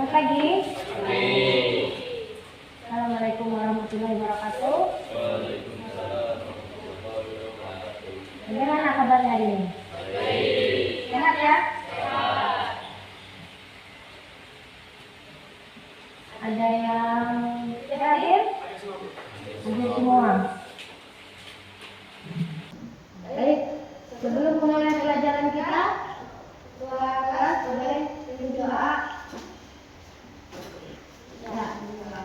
Selamat pagi. Assalamualaikum warahmatullahi wabarakatuh. Bagaimana kabarnya hari ini? Sehat ya? Ada yang tidak hadir? Hadir semua. Baik, sebelum mulai pelajaran kita, ketua kelas boleh pimpin doa. Ya, doa.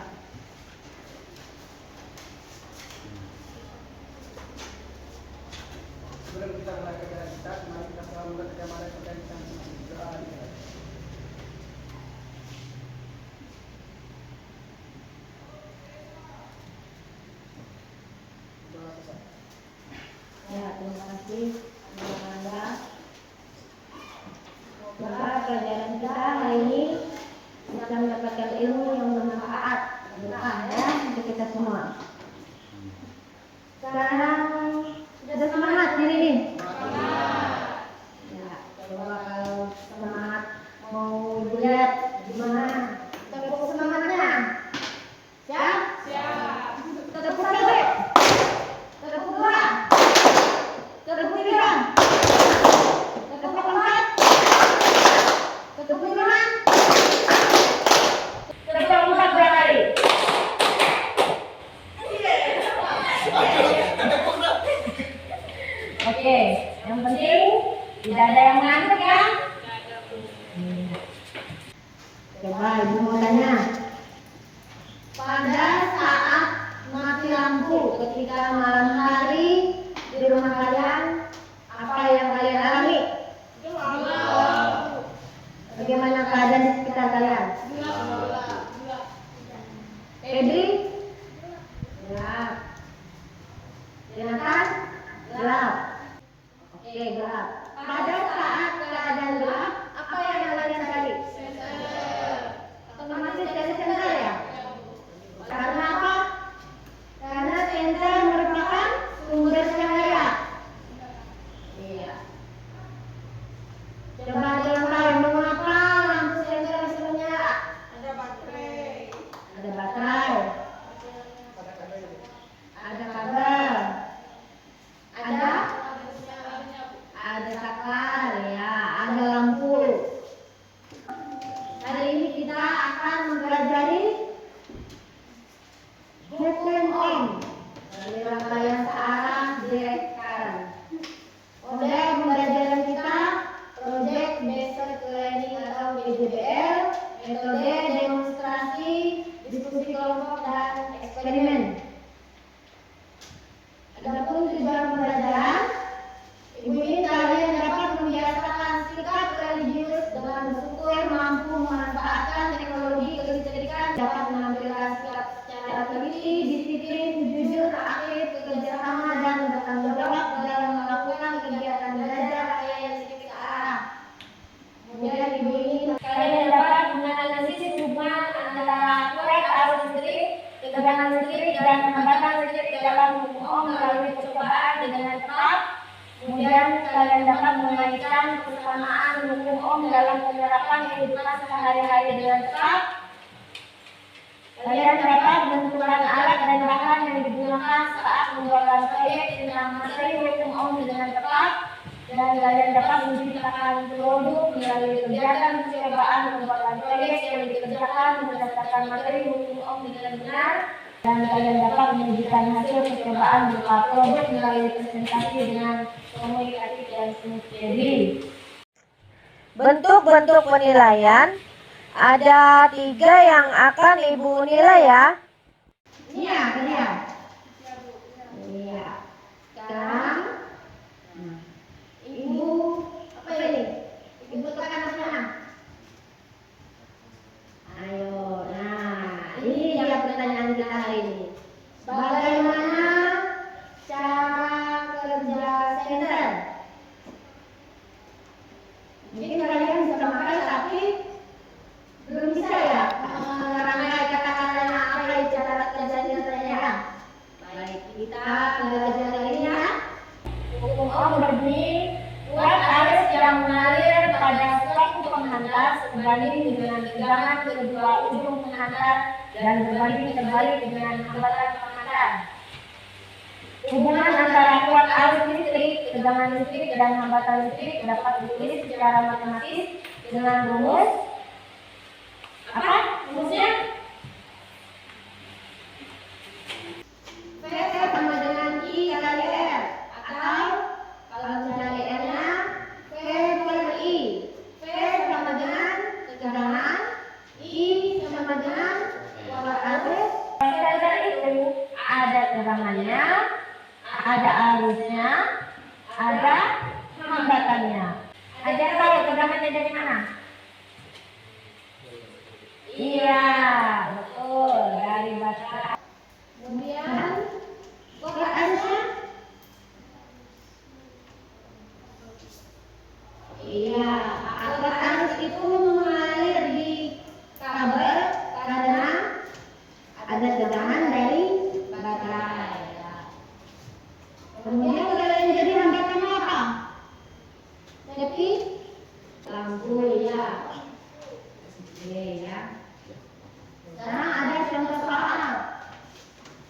Sebelum kita mulai pelajaran kita, mari kita selalu membaca mari kita doa kita. Ya, terima kasih Anda. Semoga pelajaran kita hari ini bisa mendapatkan ilmu yang bermanfaat. Doa ya untuk kita semua. Sekarang sudah semangat hari ini? Ya, coba kalau semangat mau lihat gimana tepuk semangatnya. Siap? Siap. Tepuk lagi. Tepuk dua. Tepuk tiga. Tepuk empat. Tepuk lima. Tepuk empat berapa kali? Oke, yang penting tidak ada yang ngantuk ya. Coba ibu mau tanya. Pada saat mati lampu ketika malam hari di rumah kalian, apa yang kalian alami? Bagaimana keadaan di sekitar kalian? Febri? Gelap. Jonathan? Gelap. Oke, gelap. Pada saat keadaan gelap, apa yang kalian cari? Otomatis cari senter ya? Karena apa? Karena senter merupakan sumber cahaya. Iya. Coba ada yang tahu mengapa lampu senter bisa menyala? Ada baterai. Ada baterai. Ada kabel. Ada saklar ya, ada lampu. Hari ini kita akan mempelajari HMM dari rangkaian searah direct current. Kode pembelajaran kita Project Based Learning atau PBL, metode demonstrasi, diskusi kelompok dan eksperimen. Adapun tujuan pembelajaran, ibu ingin kalian dapat membiasakan sikap religius dengan bersyukur, mampu memanfaatkan teknologi kelistrikan, dapat menampilkan sikap secara teliti, disiplin, jujur, aktif, bekerja sama dan bertanggung jawab dalam melakukan kegiatan belajar yang sedikit arah. Kemudian ibu ingin kalian dapat menganalisis hubungan antara kuat arus listrik, tegangan listrik dan hambatan listrik dalam hukum Ohm melalui percobaan dengan tepat. Kemudian kalian dapat mengaitkan persamaan hukum Ohm dalam penerapan kehidupan sehari-hari dengan tepat. Kalian dapat menentukan alat dan bahan yang digunakan saat pembuatan proyek tentang materi hukum Ohm dengan tepat. Dan kalian dapat menciptakan produk melalui kegiatan percobaan pembuatan proyek yang dikerjakan berdasarkan materi hukum Ohm dengan benar. Dan kalian dapat menunjukkan hasil percobaan berupa produk melalui presentasi dengan komunikatif dan smooth. Bentuk-bentuk penilaian ada 3 yang akan ibu nilai ya. Iya, iya. Iya. Sekarang ibu apa ini? Ibu tekan apa? Ayo, nah ini dia pertanyaan kita hari ini. Bagaimana cara kerja senter? Mungkin kalian bisa memakai tapi belum bisa ya merangkai kata-katanya apa itu cara kerja senternya. Baik, kita belajar hari ini ya. Hukum Ohm berbunyi kuat arus yang mengalir pada suatu penghalang menghantar sebanding dengan tegangan kedua ujung penghantar dan berbanding terbalik dengan hambatan penghantar. Hubungan antara kuat arus listrik, tegangan listrik, dan hambatan listrik dapat ditulis secara matematis dengan rumus apa? Rumusnya? V sama dengan I kali R, atau kalau mencari R-nya V per I. V sama dengan tegangan, I sama dengan kuat arus. Sensor itu ada tegangannya, ada arusnya, ada hambatannya. Ajar tahu tegangannya dari mana? Iya, betul, dari baterai. Kemudian kuat arusnya? Iya, kuat arus itu mengalir di kabel karena ada tegangan dari baterai. Kemudian kalau yang jadi hambatannya apa? Tapi lampu ya. Oke ya. Sekarang ada contoh soal.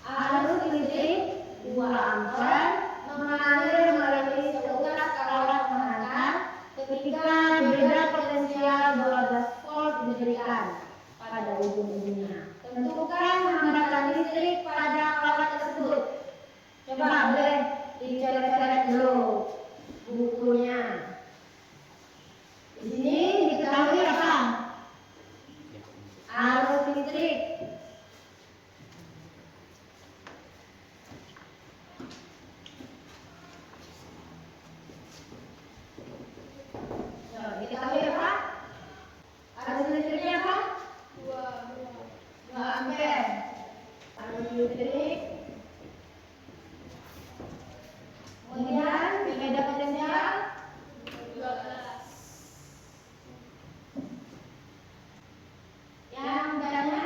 Arus listrik 2 ampere mengalir melalui seutas kawat penghantar ketika beda potensial 12 volt diberikan pada ujung-ujungnya. Tentukan hambatan listrik pada kawat tersebut. Coba boleh dicoret-coret dulu bukunya. Di sini diketahui apa? Arus listrik. Diketahui apa? Arus listriknya apa? 2 ampere. Arus listrik. Kemudian beda potensial 12. Yang bedanya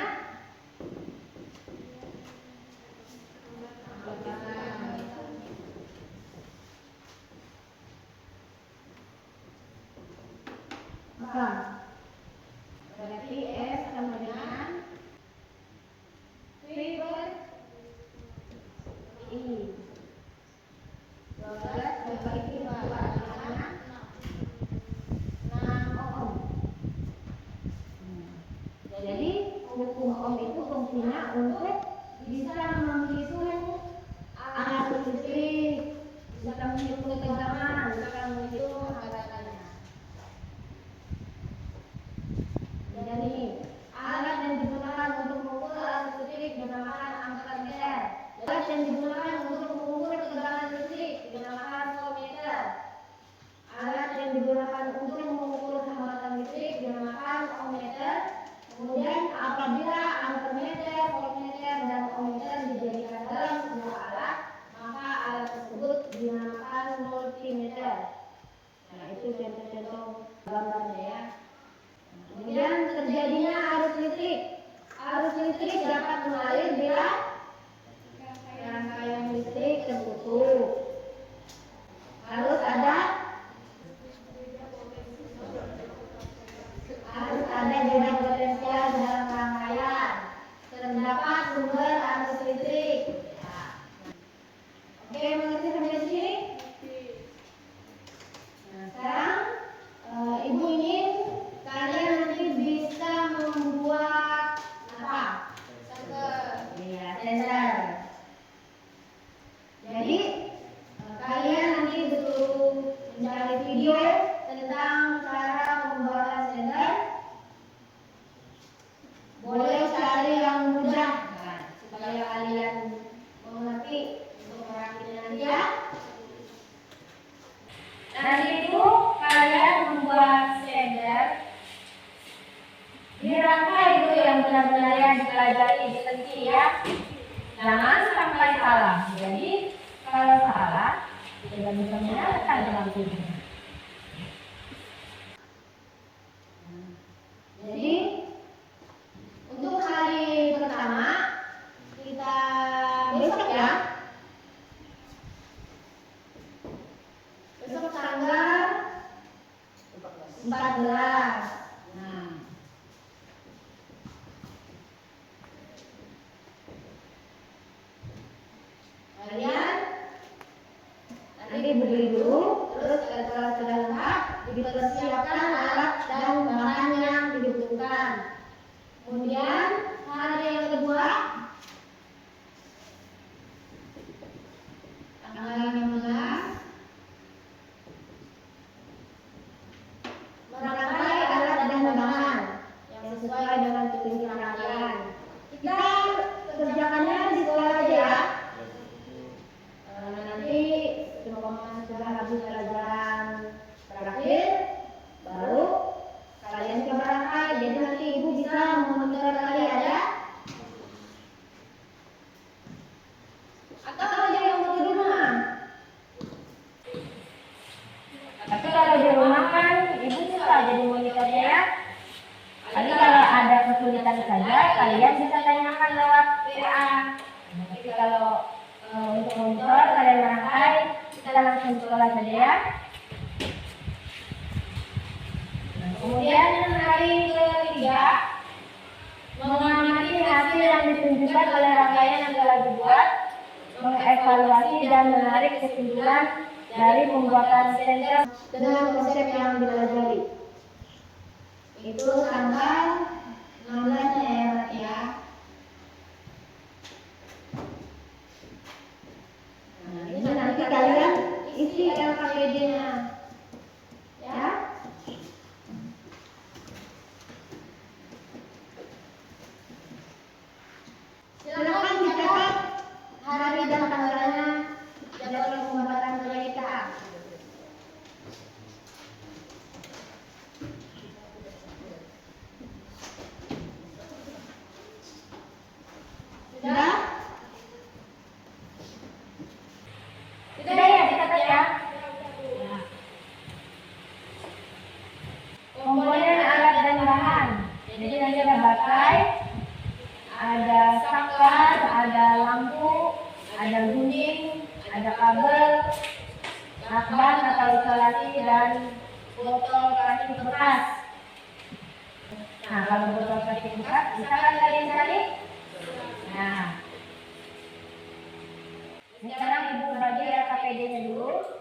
apa? Berarti S sama dengan V per I. 12 berbagi 2 adalah 6 ohm. Jadi hukum ohm itu fungsinya untuk bisa menghitung arus listrik, bisa menghitung tegangan, bisa menghitung hambatannya. Jadi alat yang digunakan untuk mengukur arus listrik dinamakan ampermeter. Alat yang digunakan untuk mengukur tegangan listrik dinamakan voltmeter. Alat yang digunakan untuk mengukur hambatan listrik dinamakan ohmmeter. Kemudian apabila ampermeter, voltmeter, dan ohmmeter dijadikan dalam sebuah alat, maka alat tersebut dinamakan multimeter. Nah, itu contoh-contoh gambarnya ya. Kemudian terjadinya arus listrik. Arus listrik dapat mengalir bila rangkaian listrik terputus. Harus ada beda potensial dalam rangkaian. Terdapat sumber arus listrik. Oke, mengerti sampai sini? Nah, sekarang Ibu ingin kalian nanti bisa membuat apa? Iya, sensor. Jadi kalian nanti disuruh mencari video tentang cara pembuatan sensor. Boleh cari yang mudah, supaya kalian mengerti untuk merakitnya nanti ya. Nanti itu kalian membuat sensor di rangkai itu yang benar-benar yang dipelajari, diteliti ya. Jangan sampai salah. Jadi kalau salah tidak bisa menyalakan lampunya. Jadi untuk hari pertama kita besok ya. Besok tanggal 14. Nanti beli dulu, terus kalau sudah lengkap, dipersiapkan alat dan bahan yang dibutuhkan. Kemudian hari yang kedua, tanggal 15, merangkai alat dan bahan yang sesuai dengan tujuan rangkaian. Kita kerjakannya di sekolah aja ya. Nanti semuanya sudah habis pelajaran terakhir, baru kalian ke merangkai. Jadi nanti ibu bisa memonitor lagi ada. Atau ada yang mau di rumah. Tapi kalau di rumah kan ibu bisa jadi monitornya ya. Tapi kalau ada kesulitan saja kalian bisa tanyakan lewat WA. Tapi kalau untuk monitor kalian merangkai, kita langsung sekolah saja ya. Kemudian hari ketiga, mengamati hasil yang ditunjukkan oleh rangkaian yang telah dibuat, mengevaluasi dan menarik kesimpulan dari pembuatan senter dengan konsep yang dipelajari. Itu tanggal 16-nya ya, Mbak, ya. Nah, ini nanti kalian isi LKPD-nya. Ya. Silakan dicatat hari dan tanggalnya, jadwal pembuatan proyek kita. Sudah? Sudah ya dicatat ya. Komponen alat dan bahan. Jadi nanti ada baterai, ada saklar, ada lampu, ada gunting, ada kabel, lakban atau isolasi dan botol plastik bekas. Nah, kalau botol plastik bekas bisa kan kalian cari? Nah, sekarang ibu bagi LKPD-nya dulu.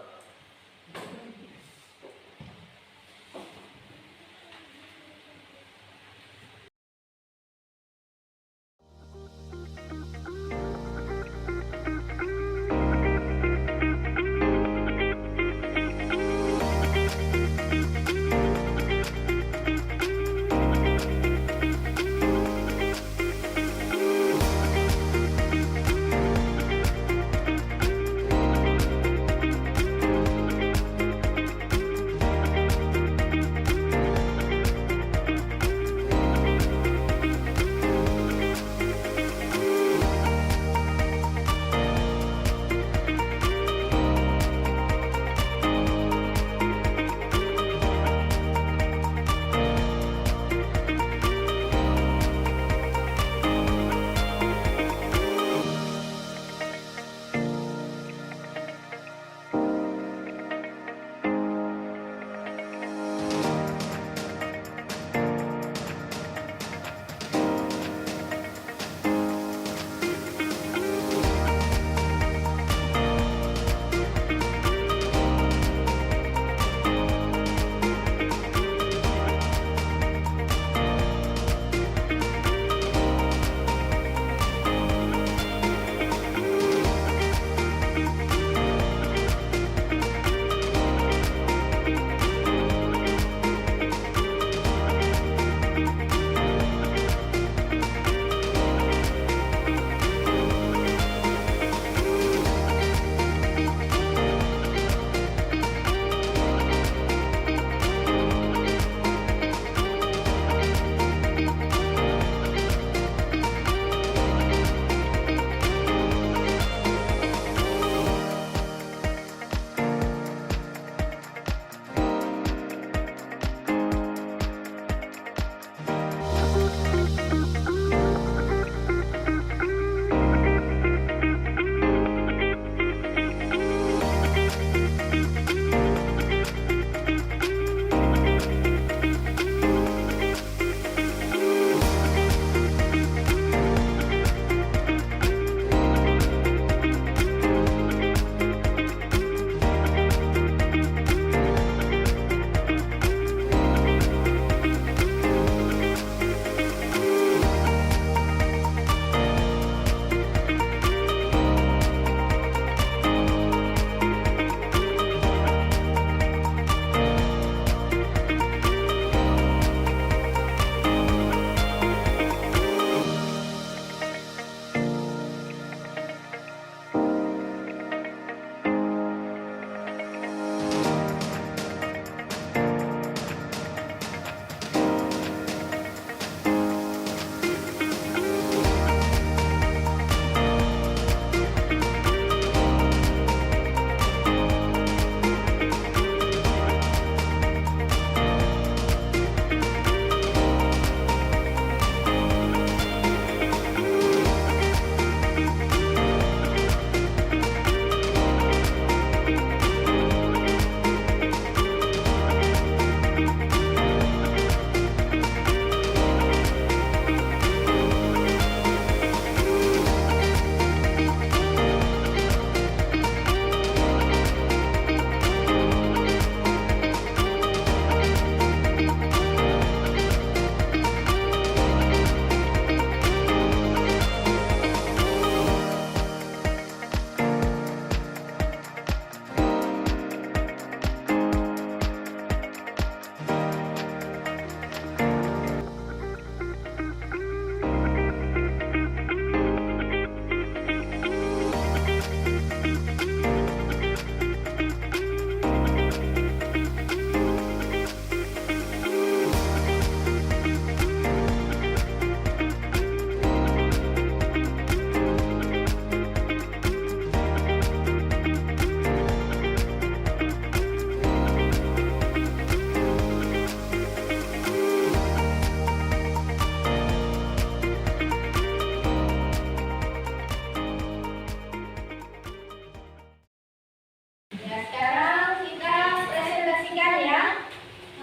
sekarang kita presentasikan ya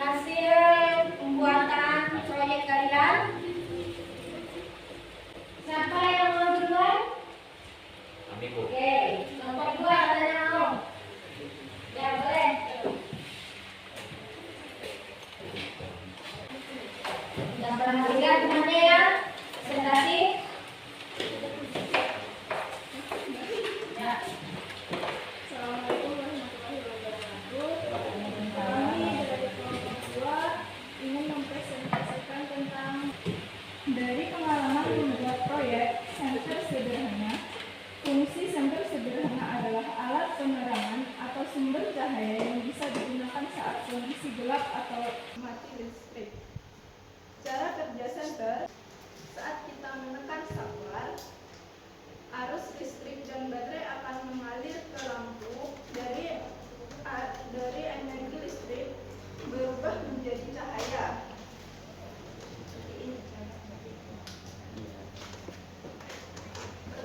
hasil pembuatan proyek kalian. Siapa yang mau duluan? Oke, nomor 2 ada yang mau? Ya boleh. Yang perhatikan temannya ya, presentasi. Ya. Assalamualaikum warahmatullahi wabarakatuh. Kami dari kelompok 2 ingin mempresentasikan tentang dari pengalaman membuat proyek senter sederhana. Fungsi senter sederhana adalah alat penerangan atau sumber cahaya yang bisa digunakan saat kondisi gelap atau mati listrik. Cara kerja senter: saat kita menekan saklar, arus listrik dan baterai akan mengalir ke lampu. Dari energi listrik berubah menjadi cahaya.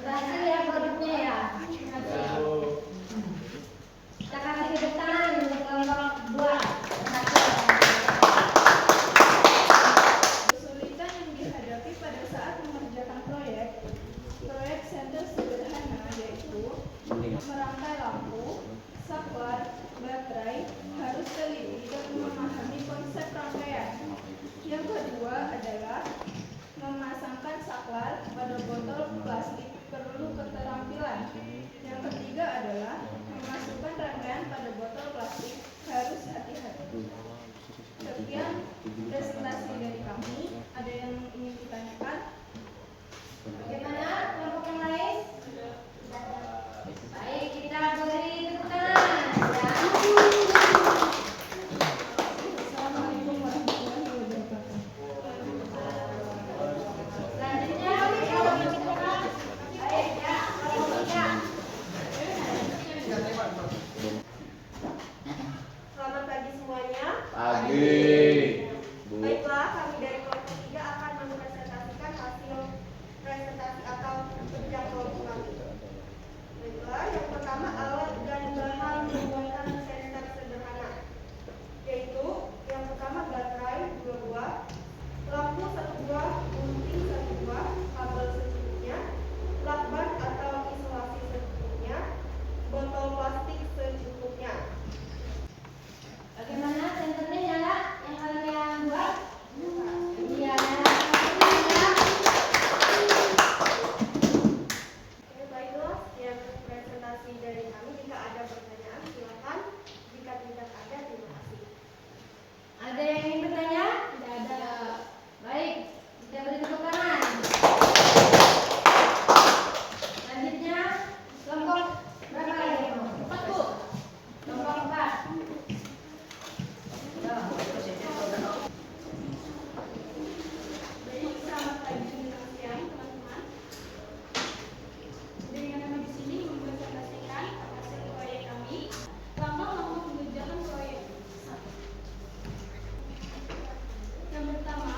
Berhasil ya produknya ya. Kita kasih tepuk tangan untuk kelompok 2. Kesulitan yang dihadapi pada saat mengerjakan proyek senter sederhana yaitu merangkai lampu, saklar, baterai, harus teliti dan memahami konsep rangkaian. Yang kedua adalah memasangkan saklar pada botol plastik perlu keterampilan. Yang ketiga adalah memasukkan rangkaian pada botol plastik harus hati-hati. Sekian presentasi dari kami. Ada yang ingin ditanyakan? Bagaimana kelompok yang lain? Baik, kita beri tepuk tangan. Ya. Assalamualaikum warahmatullahi wabarakatuh. Selanjutnya kelompok kita. Baik ya, kelompok 3. Selamat pagi semuanya. Pagi. Baiklah, kami dari kelompok 3 akan mempresentasikan hasil presentasi atau kerja kelompok kami. Baiklah, yang pertama alat dan bahan pembuatan senter sederhana, yaitu yang pertama baterai 2 buah, lampu 1 buah, gunting 1 buah, kabel secukupnya, lakban atau isolasi secukupnya, botol plastik secukupnya. Bagaimana senternya nyala yang kalian buat? Iya. Oke, baiklah, sekian presentasi dari kami. Jika ada pertanyaan, silakan. Jika tidak ada, terima kasih. Ada yang ingin bertanya? Tidak ada. Baik, kita beri tepuk tangan. Selanjutnya kelompok berapa lagi? 4 Bu. Kelompok 4. Baik, selamat pagi menjelang siang teman-teman. Dengan kami di sini mempresentasikan hasil proyek kami. Lama-lama mengerjakan proyek. Yang pertama,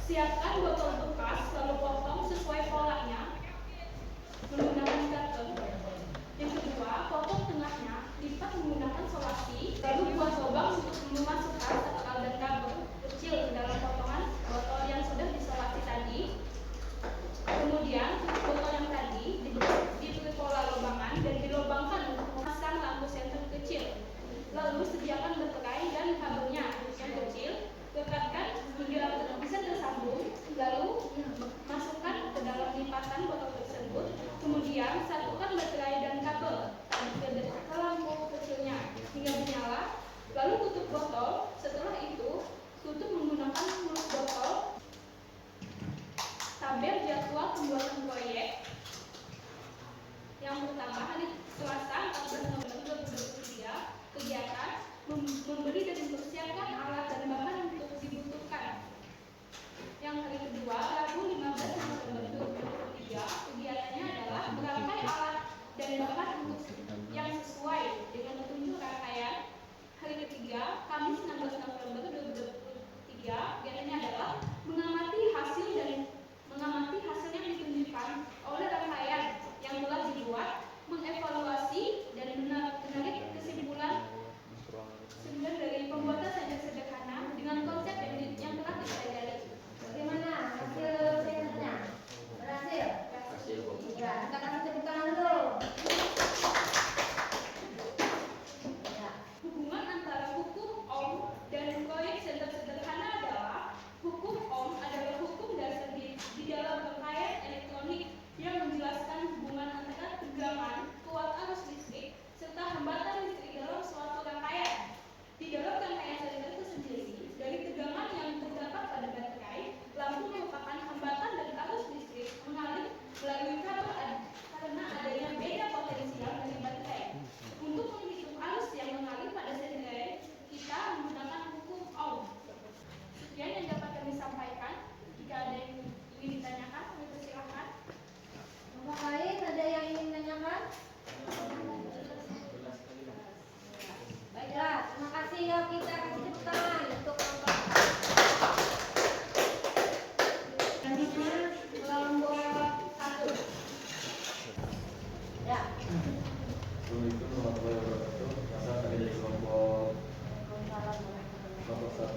siapkan botol bekas lalu potong sesuai polanya menggunakan karton. Yang kedua, potong tengahnya, lipat menggunakan solasi, lalu buat lubang untuk memasukkan saklar dan kabel kecil ke dalam potongan botol yang sudah disolasi tadi. Kemudian, botol yang tadi diberi pola lubangan dan dilubangkan untuk memasang lampu senter kecil. Lalu sediakan baterai dan kabelnya yang kecil, lekatkan hingga lampu bisa tersambung. Lalu masukkan ke dalam lipatan botol tersebut. Kemudian satukan baterai dan kabel ke lampu kecilnya hingga menyala. Lalu tutup botol. Setelah itu tutup menggunakan mulut botol. Tabel jadwal pembuatan proyek. Yang pertama, hari Selasa 14 November 2023, kegiatan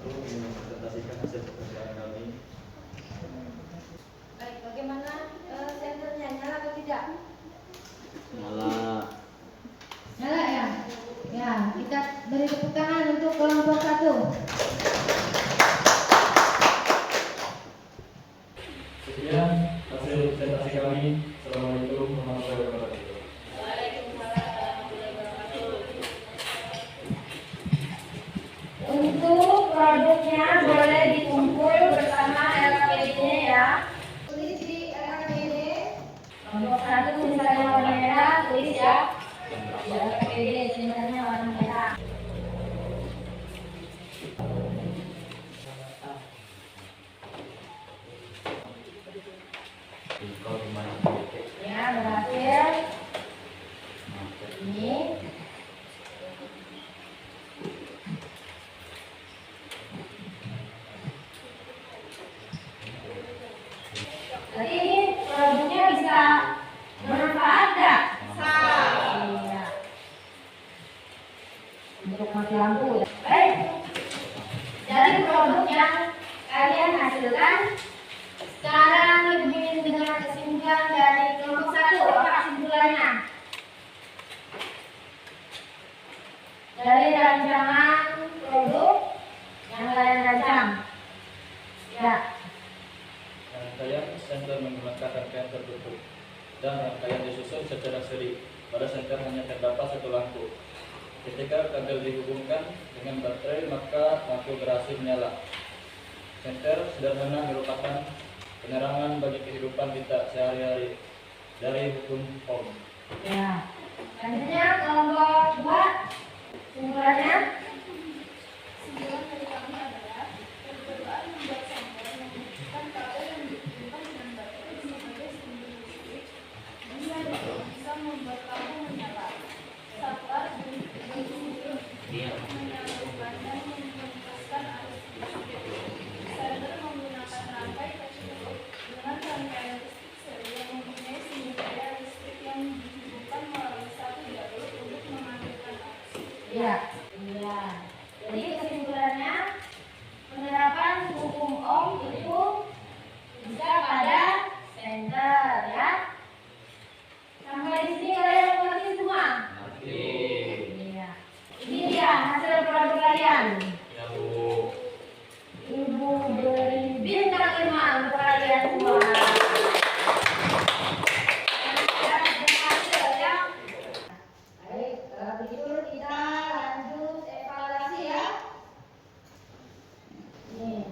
waktu ingin mempresentasikan hasil pekerjaan kami. Baik, bagaimana senternya, nyala atau tidak? Nyala. Nyala ya? Ya, kita beri tepuk tangan untuk kelompok 1. Sekian hasil presentasi kami. Assalamualaikum warahmatullahi wabarakatuh. Untuk produknya boleh dikumpul bersama LKPD-nya ya. Tulis di LKPD. Kelompok 1 tulisannya warna merah, tulis ya. LKPD tulisannya warna merah. Ya, berhasil. Ini. Jadi ini produknya bisa bermanfaat nggak? Iya. Untuk mati lampu. Baik. Dari produk yang kalian hasilkan, sekarang Ibu ingin dengan kesimpulan dari kelompok 1. Apa kesimpulannya? Dari rancangan produk yang kalian rancang. Ya. Rangkaian senter menggunakan rangkaian tertutup dan rangkaian disusun secara seri. Pada senter hanya terdapat satu lampu. Ketika kabel dihubungkan dengan baterai, maka lampu berhasil menyala. Senter sederhana merupakan penerangan bagi kehidupan kita sehari-hari dari hukum Ohm. Ya. Selanjutnya kelompok 2. Kesimpulannya? Kesimpulan dari kami adalah percobaan membuat senter membutuhkan kabel yang dihubungkan dengan baterai sebagai sumber listrik dan bisa membuat lampu menyala. Saklar berfungsi menyalurkan dan melepaskan arus listrik. Senter menggunakan rangkai tertutup dengan rangkaian listrik seri yang mempunyai sumber daya listrik yang dihubungkan melalui satu jalur untuk mengalirkan arus. Ya. Iya. Jadi kesimpulannya penerapan hukum Ohm itu bisa pada senter ya. Sampai di sini kalian mengerti semua? Iya. Ini dia hasil produk kalian. Ya Bu. Ibu beri bintang 5 untuk kalian semua. Yang berhasil ya. Baik, kalau begitu kita lanjut evaluasi ya. Nih,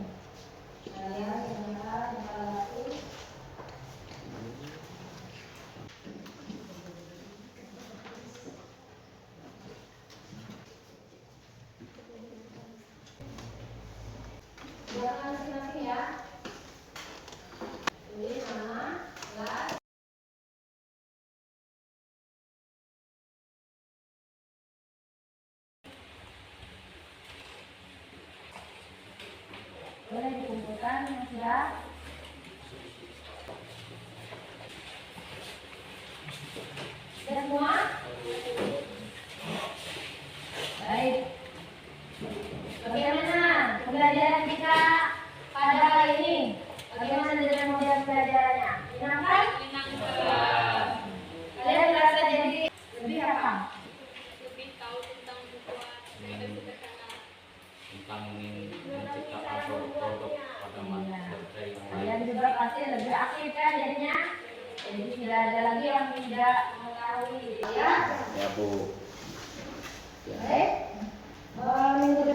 kalian tinggal evaluasi. Jangan masing-masing ya. Tulis nama, kelas. Boleh dikumpulkan yang sudah. Sudah semua? Baik. Bagaimana pembelajaran kita pada kali ini? Bagaimana dengan model pembelajarannya? Menyenangkan? Kalian merasa jadi lebih apa? Lebih tahu tentang bukuan dan sederhana. Tentang menciptakan produk pada baterai. Kalian juga pasti lebih aktif kan jadinya? Jadi tidak ada lagi yang tidak mengetahui gitu ya. Ya Bu. Baik. Minggu